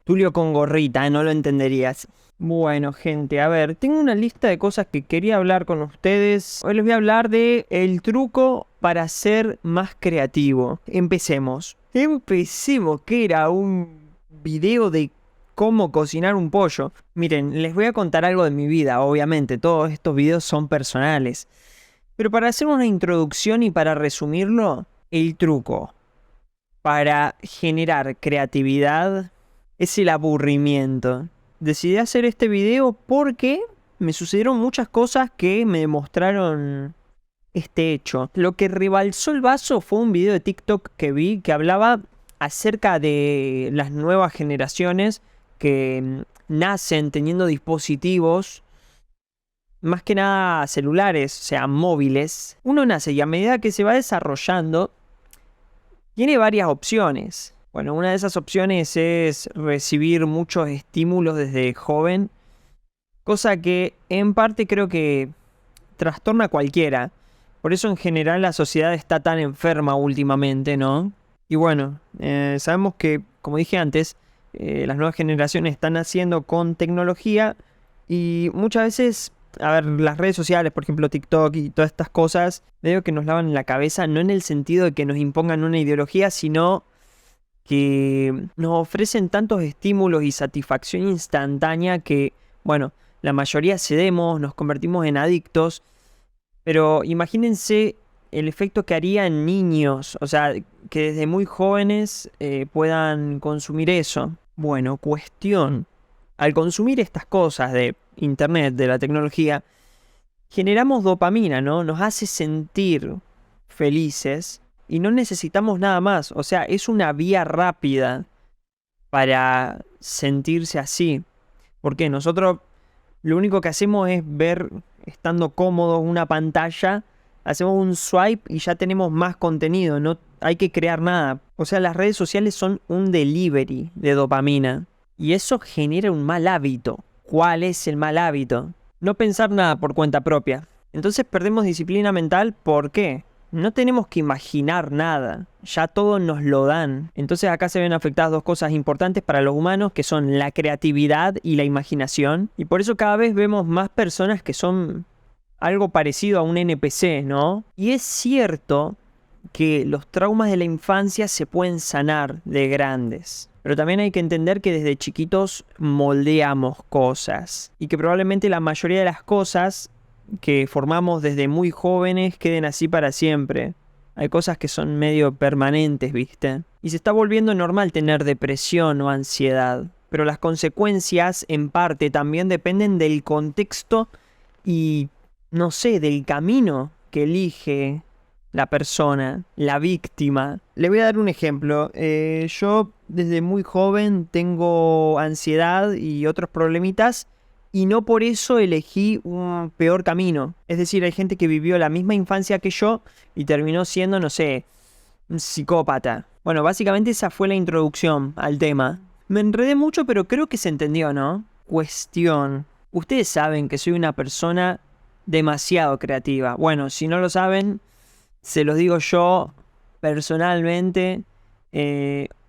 Tulio con gorrita, no lo entenderías. Bueno, gente, a ver, tengo una lista de cosas que quería hablar con ustedes. Hoy les voy a hablar de el truco para ser más creativo. Empecemos. Empecemos, que era un video de cómo cocinar un pollo. Miren, les voy a contar algo de mi vida, obviamente. Todos estos videos son personales. Pero para hacer una introducción y para resumirlo, el truco para generar creatividad es el aburrimiento. Decidí hacer este video porque me sucedieron muchas cosas que me demostraron este hecho. Lo que rebalsó el vaso fue un video de TikTok que vi que hablaba acerca de las nuevas generaciones que nacen teniendo dispositivos, más que nada celulares, o sea, móviles. Uno nace y a medida que se va desarrollando, tiene varias opciones. Bueno, una de esas opciones es recibir muchos estímulos desde joven, cosa que en parte creo que trastorna a cualquiera. Por eso en general la sociedad está tan enferma últimamente, ¿no? Y bueno, sabemos que, como dije antes, las nuevas generaciones están naciendo con tecnología y muchas veces, a ver, las redes sociales, por ejemplo TikTok y todas estas cosas, medio que nos lavan la cabeza, no en el sentido de que nos impongan una ideología, sino que nos ofrecen tantos estímulos y satisfacción instantánea que, bueno, la mayoría cedemos, nos convertimos en adictos, pero imagínense el efecto que haría en niños, o sea, que desde muy jóvenes puedan consumir eso. Bueno, cuestión. Al consumir estas cosas de internet, de la tecnología, generamos dopamina, ¿no? Nos hace sentir felices y no necesitamos nada más. O sea, es una vía rápida para sentirse así. Porque nosotros lo único que hacemos es ver, estando cómodos, una pantalla, hacemos un swipe y ya tenemos más contenido, no hay que crear nada. O sea, las redes sociales son un delivery de dopamina. Y eso genera un mal hábito. ¿Cuál es el mal hábito? No pensar nada por cuenta propia. Entonces perdemos disciplina mental. ¿Por qué? No tenemos que imaginar nada, ya todo nos lo dan. Entonces acá se ven afectadas dos cosas importantes para los humanos, que son la creatividad y la imaginación. Y por eso cada vez vemos más personas que son algo parecido a un NPC, ¿no? Y es cierto que los traumas de la infancia se pueden sanar de grandes. Pero también hay que entender que desde chiquitos moldeamos cosas. Y que probablemente la mayoría de las cosas que formamos desde muy jóvenes queden así para siempre. Hay cosas que son medio permanentes, ¿viste? Y se está volviendo normal tener depresión o ansiedad. Pero las consecuencias, en parte, también dependen del contexto y, no sé, del camino que elige la persona, la víctima. Le voy a dar un ejemplo. Yo desde muy joven tengo ansiedad y otros problemitas y no por eso elegí un peor camino. Es decir, hay gente que vivió la misma infancia que yo y terminó siendo, no sé, un psicópata. Bueno, básicamente esa fue la introducción al tema. Me enredé mucho, pero creo que se entendió, ¿no? Cuestión. Ustedes saben que soy una persona demasiado creativa. Bueno, si no lo saben, se los digo yo personalmente.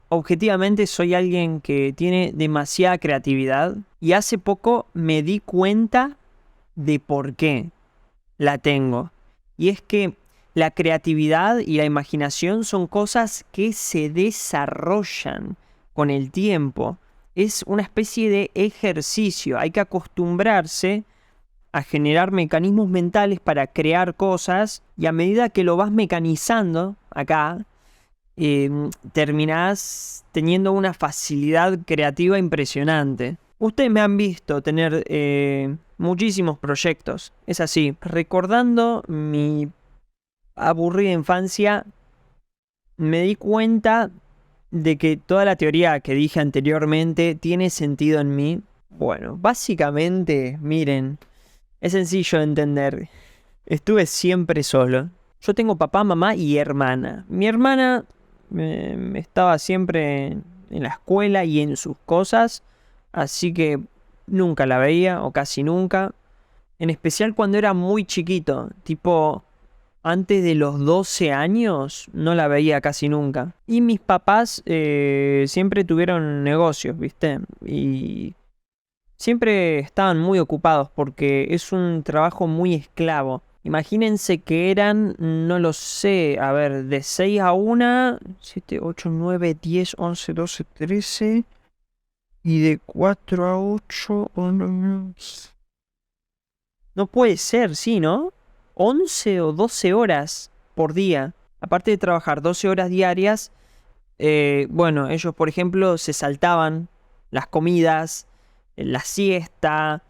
Objetivamente soy alguien que tiene demasiada creatividad y hace poco me di cuenta de por qué la tengo. Y es que la creatividad y la imaginación son cosas que se desarrollan con el tiempo. Es una especie de ejercicio. Hay que acostumbrarse a generar mecanismos mentales para crear cosas y a medida que lo vas mecanizando acá, terminás teniendo una facilidad creativa impresionante. Ustedes me han visto tener muchísimos proyectos, es así. Recordando mi aburrida infancia, me di cuenta de que toda la teoría que dije anteriormente tiene sentido en mí. Bueno, básicamente, miren, es sencillo de entender. Estuve siempre solo. Yo tengo papá, mamá y hermana. Mi hermana estaba siempre en la escuela y en sus cosas, así que nunca la veía o casi nunca. En especial cuando era muy chiquito, tipo antes de los 12 años no la veía casi nunca. Y mis papás siempre tuvieron negocios, ¿viste? Y siempre estaban muy ocupados porque es un trabajo muy esclavo. Imagínense que eran, no lo sé, a ver, de 6 a 1, 7, 8, 9, 10, 11, 12, 13. Y de 4 a 8. No puede ser, sí, ¿no? 11 o 12 horas por día. Aparte de trabajar 12 horas diarias, bueno, ellos, por ejemplo, se saltaban las comidas, la siesta,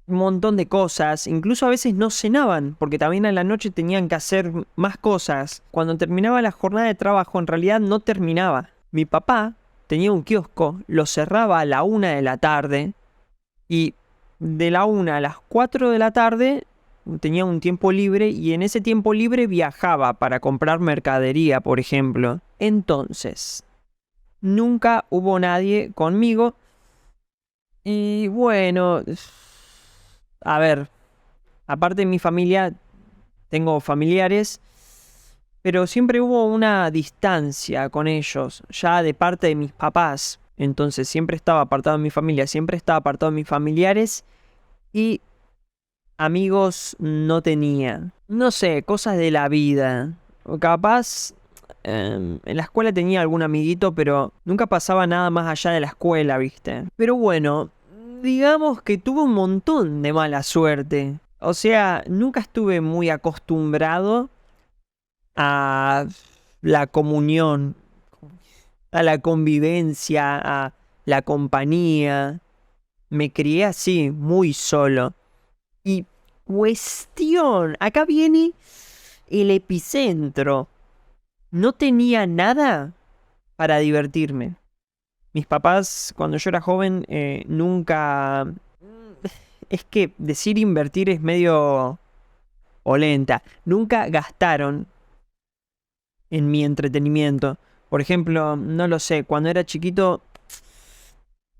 un montón de cosas. Incluso a veces no cenaban, porque también a la noche tenían que hacer más cosas. Cuando terminaba la jornada de trabajo, en realidad no terminaba. Mi papá tenía un kiosco, lo cerraba a la 1 de la tarde y de la 1 a las 4 de la tarde tenía un tiempo libre y en ese tiempo libre viajaba para comprar mercadería, por ejemplo. Entonces, nunca hubo nadie conmigo y bueno, a ver, aparte de mi familia, tengo familiares, pero siempre hubo una distancia con ellos, ya de parte de mis papás. Entonces siempre estaba apartado de mi familia, siempre estaba apartado de mis familiares y amigos no tenía. No sé, cosas de la vida. O capaz en la escuela tenía algún amiguito, pero nunca pasaba nada más allá de la escuela, ¿viste? Pero bueno, digamos que tuve un montón de mala suerte. O sea, nunca estuve muy acostumbrado a la comunión, a la convivencia, a la compañía. Me crié así, muy solo. Y cuestión, acá viene el epicentro. No tenía nada para divertirme. Mis papás, cuando yo era joven, nunca... Es que decir invertir es medio olenta. Nunca gastaron en mi entretenimiento. Por ejemplo, no lo sé, cuando era chiquito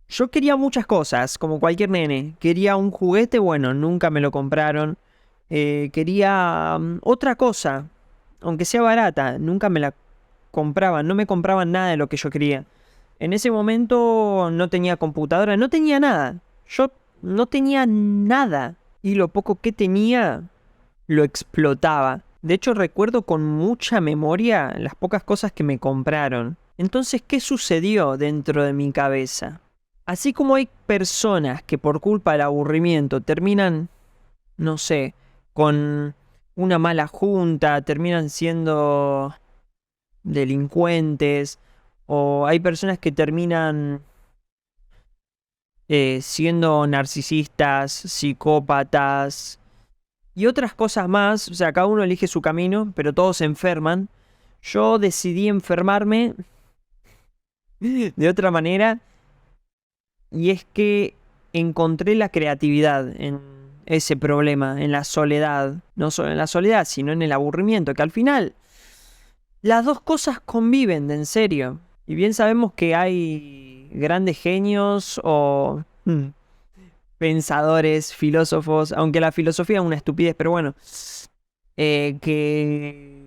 yo quería muchas cosas, como cualquier nene. Quería un juguete, bueno, nunca me lo compraron. Quería otra cosa, aunque sea barata, nunca me la compraban, no me compraban nada de lo que yo quería. En ese momento no tenía computadora, no tenía nada. Yo no tenía nada. Y lo poco que tenía, lo explotaba. De hecho, recuerdo con mucha memoria las pocas cosas que me compraron. Entonces, ¿qué sucedió dentro de mi cabeza? Así como hay personas que por culpa del aburrimiento terminan, no sé, con una mala junta, terminan siendo delincuentes, o hay personas que terminan siendo narcisistas, psicópatas y otras cosas más. O sea, cada uno elige su camino, pero todos se enferman. Yo decidí enfermarme de otra manera. Y es que encontré la creatividad en ese problema, en la soledad. No solo en la soledad, sino en el aburrimiento, que al final las dos cosas conviven, de en serio. Y bien sabemos que hay grandes genios o pensadores, filósofos, aunque la filosofía es una estupidez, pero bueno, que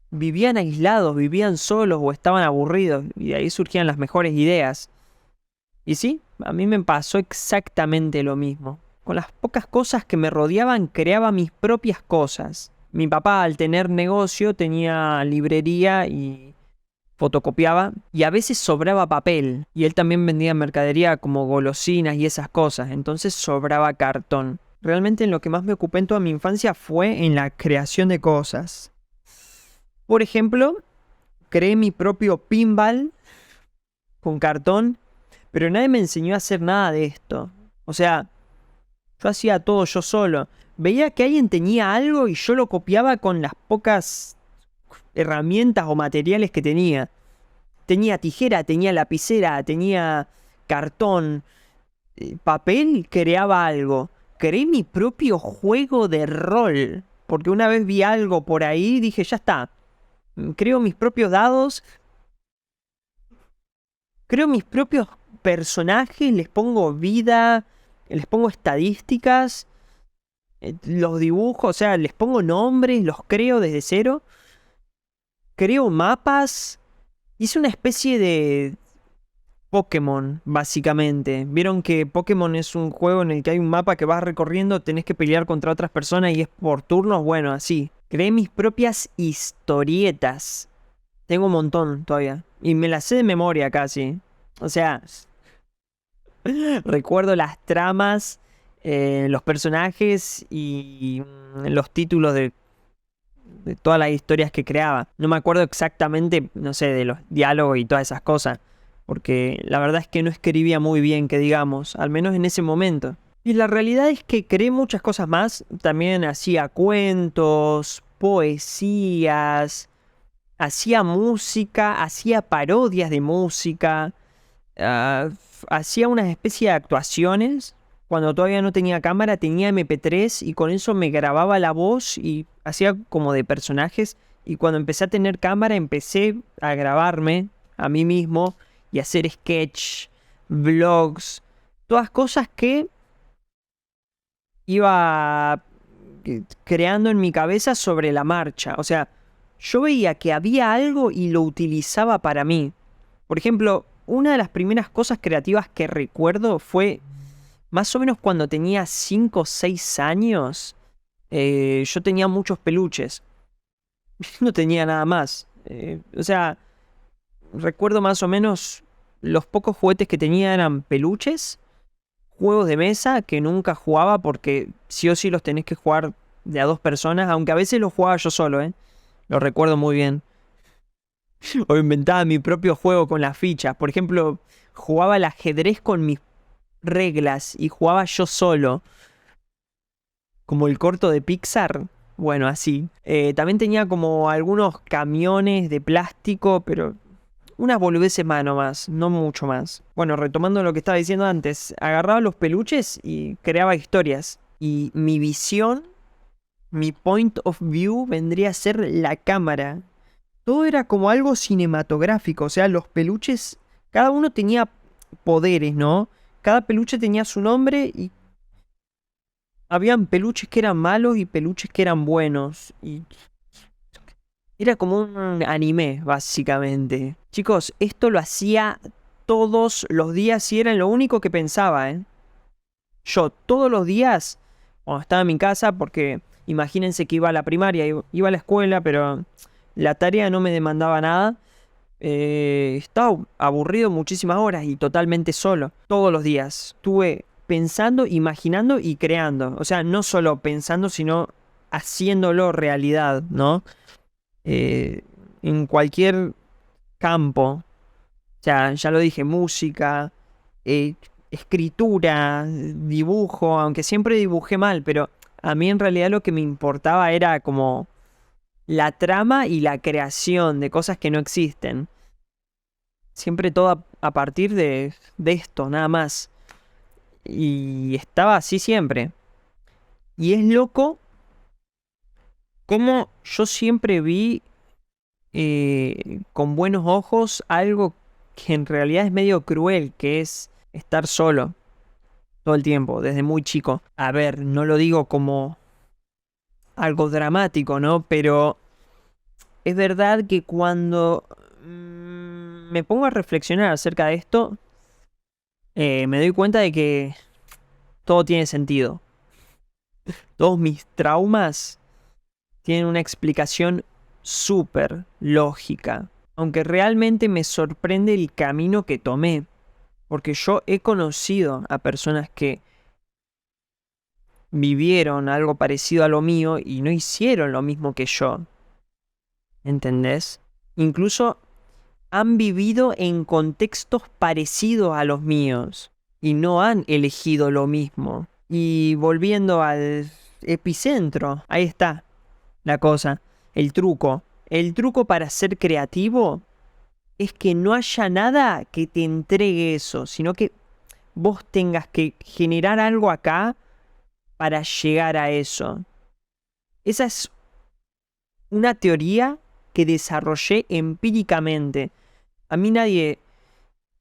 vivían aislados, vivían solos o estaban aburridos, y de ahí surgían las mejores ideas. Y sí, a mí me pasó exactamente lo mismo. Con las pocas cosas que me rodeaban, creaba mis propias cosas. Mi papá, al tener negocio, tenía librería y fotocopiaba. Y a veces sobraba papel. Y él también vendía mercadería como golosinas y esas cosas. Entonces sobraba cartón. Realmente en lo que más me ocupé en toda mi infancia fue en la creación de cosas. Por ejemplo, creé mi propio pinball con cartón. Pero nadie me enseñó a hacer nada de esto. O sea, yo hacía todo yo solo. Veía que alguien tenía algo y yo lo copiaba con las pocas herramientas o materiales que tenía. Tenía tijera, tenía lapicera, tenía cartón, papel, creaba algo. Creé mi propio juego de rol. Porque una vez vi algo por ahí y dije, ya está. Creo mis propios dados. Creo mis propios personajes, les pongo vida, les pongo estadísticas. Los dibujo, o sea, les pongo nombres, los creo desde cero. Creo mapas. Hice una especie de Pokémon, básicamente. Vieron que Pokémon es un juego en el que hay un mapa que vas recorriendo, tenés que pelear contra otras personas y es por turnos. Bueno, así. Creé mis propias historietas. Tengo un montón todavía. Y me las sé de memoria casi. O sea, recuerdo las tramas, los personajes y los títulos de todas las historias que creaba. No me acuerdo exactamente, no sé, de los diálogos y todas esas cosas. Porque la verdad es que no escribía muy bien, que digamos, al menos en ese momento. Y la realidad es que creé muchas cosas más. También hacía cuentos, poesías, hacía música, hacía parodias de música, hacía una especie de actuaciones. Cuando todavía no tenía cámara, tenía MP3 y con eso me grababa la voz y hacía como de personajes. Y cuando empecé a tener cámara, empecé a grabarme a mí mismo y hacer sketch, vlogs, todas cosas que iba creando en mi cabeza sobre la marcha. O sea, yo veía que había algo y lo utilizaba para mí. Por ejemplo, una de las primeras cosas creativas que recuerdo fue más o menos cuando tenía 5 o 6 años. Yo tenía muchos peluches. No tenía nada más. O sea, recuerdo más o menos los pocos juguetes que tenía eran peluches, juegos de mesa que nunca jugaba porque sí o sí los tenés que jugar de a dos personas, aunque a veces los jugaba yo solo, ¿eh? Lo recuerdo muy bien. O inventaba mi propio juego con las fichas. Por ejemplo, jugaba al ajedrez con mis reglas y jugaba yo solo. Como el corto de Pixar. Bueno, así. También tenía como algunos camiones de plástico, pero unas boludeces más nomás, no mucho más. Bueno, retomando lo que estaba diciendo antes, agarraba los peluches y creaba historias. Y mi visión, mi point of view vendría a ser la cámara. Todo era como algo cinematográfico, o sea, los peluches, cada uno tenía poderes, ¿no? Cada peluche tenía su nombre y habían peluches que eran malos y peluches que eran buenos. Y era como un anime, básicamente. Chicos, esto lo hacía todos los días y era lo único que pensaba, ¿eh? Yo todos los días, cuando estaba en mi casa, porque imagínense que iba a la primaria, iba a la escuela, pero la tarea no me demandaba nada. Estaba aburrido muchísimas horas y totalmente solo. Todos los días estuve pensando, imaginando y creando. O sea, no solo pensando, sino haciéndolo realidad, ¿no? Eh, en cualquier campo. O sea, ya lo dije, música, eh, escritura, dibujo, aunque siempre dibujé mal, pero a mí en realidad lo que me importaba era como la trama y la creación de cosas que no existen. Siempre todo a partir de esto, nada más. Y estaba así siempre. Y es loco como yo siempre vi con buenos ojos algo que en realidad es medio cruel, que es estar solo todo el tiempo, desde muy chico. A ver, no lo digo como algo dramático, ¿no? Pero es verdad que cuando me pongo a reflexionar acerca de esto, me doy cuenta de que todo tiene sentido. Todos mis traumas tienen una explicación súper lógica. Aunque realmente me sorprende el camino que tomé. Porque yo he conocido a personas que vivieron algo parecido a lo mío y no hicieron lo mismo que yo. ¿Entendés? Incluso han vivido en contextos parecidos a los míos y no han elegido lo mismo. Y volviendo al epicentro, ahí está la cosa, el truco. El truco para ser creativo es que no haya nada que te entregue eso, sino que vos tengas que generar algo acá para llegar a eso. Esa es una teoría que desarrollé empíricamente. A mí nadie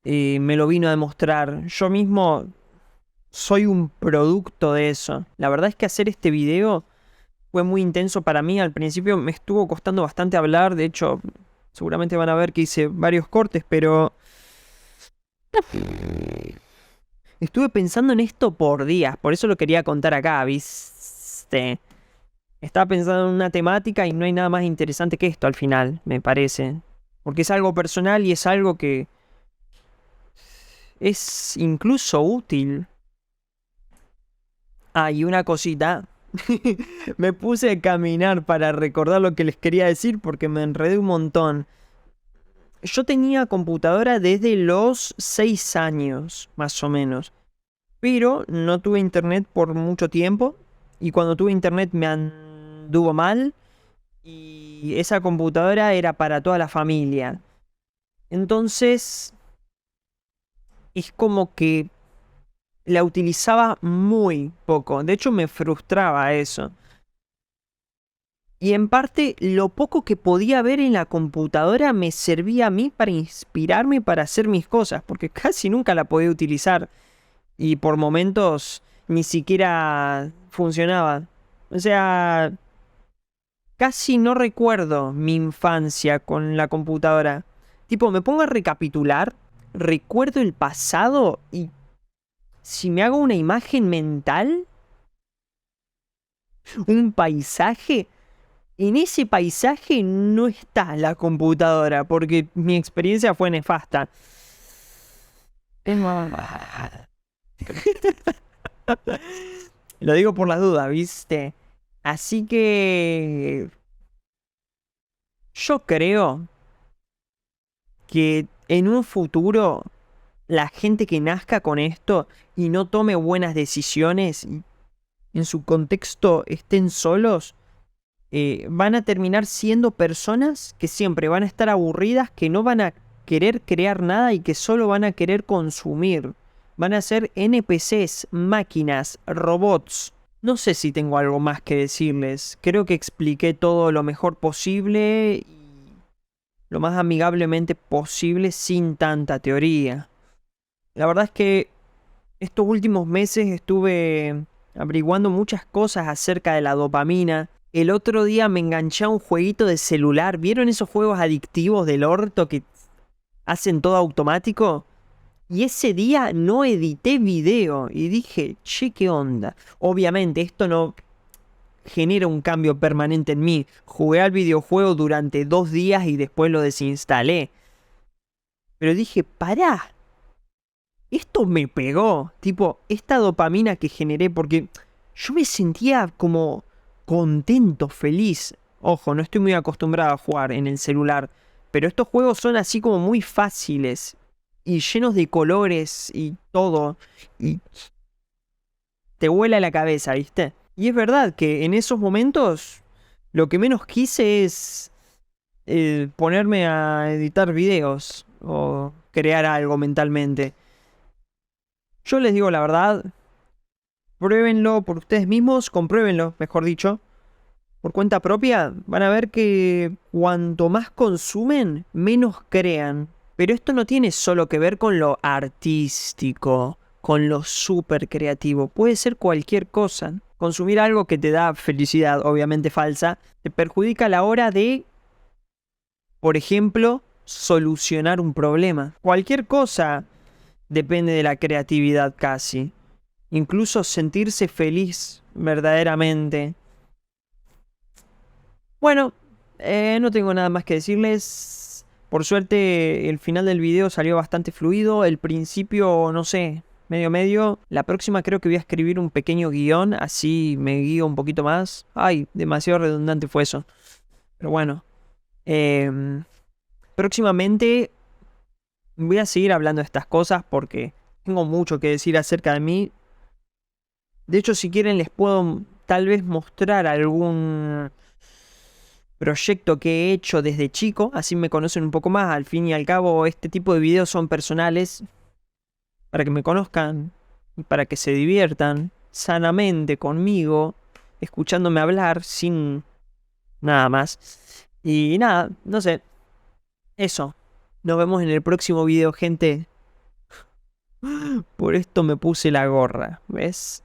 me lo vino a demostrar. Yo mismo soy un producto de eso. La verdad es que hacer este video fue muy intenso para mí. Al principio me estuvo costando bastante hablar. De hecho, seguramente van a ver que hice varios cortes, pero estuve pensando en esto por días. Por eso lo quería contar acá, ¿viste? Estaba pensando en una temática y no hay nada más interesante que esto al final, me parece. Porque es algo personal y es algo que es incluso útil. Ah, y una cosita. Me puse a caminar para recordar lo que les quería decir porque me enredé un montón. Yo tenía computadora desde los 6 años, más o menos. Pero no tuve internet por mucho tiempo. Y cuando tuve internet me anduvo mal. Y esa computadora era para toda la familia. Entonces, es como que la utilizaba muy poco. De hecho, me frustraba eso. Y en parte, lo poco que podía ver en la computadora me servía a mí para inspirarme para hacer mis cosas, porque casi nunca la podía utilizar. Y por momentos ni siquiera funcionaba. O sea, casi no recuerdo mi infancia con la computadora. Tipo, me pongo a recapitular, recuerdo el pasado y si me hago una imagen mental, un paisaje, en ese paisaje no está la computadora, porque mi experiencia fue nefasta. Lo digo por las dudas, ¿viste? Así que yo creo que en un futuro la gente que nazca con esto y no tome buenas decisiones y en su contexto estén solos, van a terminar siendo personas que siempre van a estar aburridas, que no van a querer crear nada y que solo van a querer consumir. Van a ser NPCs, máquinas, robots. No sé si tengo algo más que decirles. Creo que expliqué todo lo mejor posible y lo más amigablemente posible sin tanta teoría. La verdad es que estos últimos meses estuve averiguando muchas cosas acerca de la dopamina. El otro día me enganché a un jueguito de celular. ¿Vieron esos juegos adictivos del orto que hacen todo automático? Y ese día no edité video y dije, che, ¿qué onda? Obviamente esto no genera un cambio permanente en mí. Jugué al videojuego durante 2 días y después lo desinstalé. Pero dije, pará, esto me pegó. Tipo, esta dopamina que generé, porque yo me sentía como contento, feliz. Ojo, no estoy muy acostumbrado a jugar en el celular, pero estos juegos son así como muy fáciles y llenos de colores y todo. Y te vuela la cabeza, ¿viste? Y es verdad que en esos momentos lo que menos quise es ponerme a editar videos o crear algo mentalmente. Yo les digo la verdad, pruébenlo por ustedes mismos, compruébenlo, mejor dicho. Por cuenta propia, van a ver que cuanto más consumen, menos crean. Pero esto no tiene solo que ver con lo artístico, con lo súper creativo. Puede ser cualquier cosa. Consumir algo que te da felicidad, obviamente falsa, te perjudica a la hora de, por ejemplo, solucionar un problema. Cualquier cosa depende de la creatividad casi. Incluso sentirse feliz verdaderamente. Bueno, no tengo nada más que decirles. Por suerte el final del video salió bastante fluido. El principio, no sé, medio medio. La próxima creo que voy a escribir un pequeño guión, así me guío un poquito más. Ay, demasiado redundante fue eso. Pero bueno. Próximamente voy a seguir hablando de estas cosas porque tengo mucho que decir acerca de mí. De hecho, si quieren les puedo tal vez mostrar algún proyecto que he hecho desde chico, así me conocen un poco más. Al fin y al cabo, este tipo de videos son personales para que me conozcan y para que se diviertan sanamente conmigo, escuchándome hablar sin nada más. Y nada, no sé, eso. Nos vemos en el próximo video, gente. Por esto me puse la gorra, ¿ves?